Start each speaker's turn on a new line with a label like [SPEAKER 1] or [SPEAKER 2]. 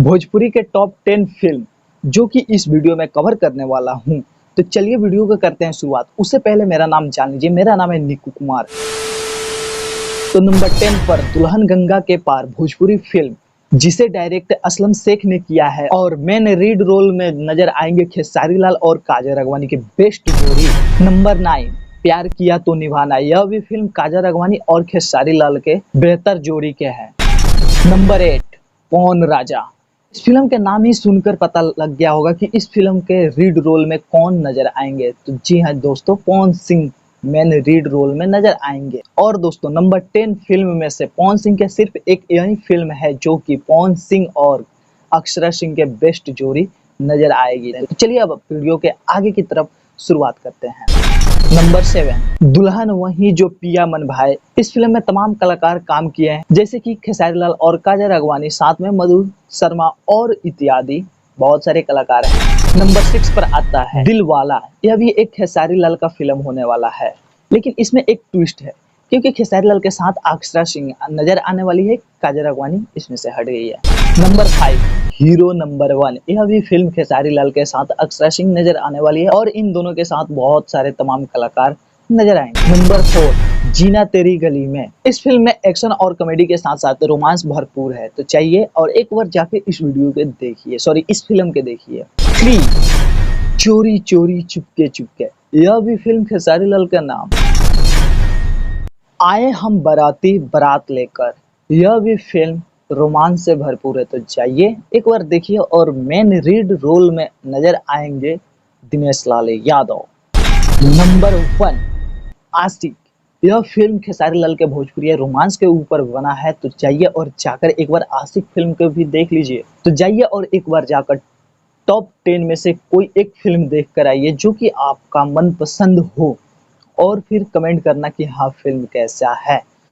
[SPEAKER 1] भोजपुरी के top 10 film जो कि इस वीडियो में कवर करने वाला हूं। तो चलिए वीडियो को करते हैं शुरुआत। उससे पहले मेरा नाम जान लीजिए, मेरा नाम है निकू कुमार। तो नंबर 10 पर दुल्हन गंगा के पार भोजपुरी फिल्म जिसे डायरेक्ट असलम शेख ने किया है और मेन लीड रोल में नजर आएंगे खेसारी लाल और काजल राघवानी की बेस्ट जोड़ी। नंबर 9 प्यार किया तो निभाना, यह भी फिल्म काजल राघवानी और खेसारी लाल के बेहतर जोड़ी के है। नंबर 8 पवन राजा, इस फिल्म के नाम ही सुनकर पता लग गया होगा कि इस फिल्म के लीड रोल में कौन नजर आएंगे। तो जी हाँ दोस्तों, Pawan Singh main lead role में नजर आएंगे। और दोस्तों नंबर 10 फिल्म में से पवन सिंह के सिर्फ एक यही फिल्म है जो कि पवन सिंह और अक्षरा सिंह के बेस्ट जोड़ी नजर आएगी। तो चलिए अब वीडियो के आगे की तरफ शुरुआत करते हैं। नंबर 7 दुल्हन वही जो पिया मन भाए, इस फिल्म में तमाम कलाकार काम किए हैं जैसे कि खेसारी लाल और काजल राघवानी, साथ में मधु शर्मा और इत्यादि बहुत सारे कलाकार हैं। नंबर 6 पर आता है दिल वाला, यह भी एक खेसारी लाल का फिल्म होने वाला है, लेकिन इसमें एक ट्विस्ट है क्योंकि खेसारी लाल के साथ अक्षरा सिंह नजर आने वाली है, काजल राघवानी इसमें से हट गई है। नंबर 5 हीरो नंबर 1, यह भी फिल्म खेसारी लाल के साथ अक्षरा सिंह नजर आने वाली है और इन दोनों के साथ बहुत सारे तमाम कलाकार नजर आएंगे। नंबर 4 जीना तेरी गली में, इस फिल्म में एक्शन और कॉमेडी के साथ साथ रोमांस भरपूर है। तो चाहिए और एक बार जाके इस वीडियो के देखिए, इस फिल्म के देखिए। 3 चोरी चोरी चुपके चुपके, यह भी फिल्म खेसारी लाल का नाम। आए हम बाराती बारात लेकर, यह भी फिल्म रोमांस से भरपूर है। तो जाइए एक बार देखिए और मेन लीड रोल में नजर आएंगे दिनेश लाल यादव। नंबर 1 आशिक, यह फिल्म खेसारी लाल के भोजपुरी रोमांस के ऊपर बना है। तो जाइए और जाकर एक बार आशिक फिल्म को भी देख लीजिए। तो जाइए और एक बार जाकर टॉप 10 में से कोई एक फिल्म देख कर आइए जो कि आपका मनपसंद हो और फिर कमेंट करना कि हाँ फिल्म कैसा है।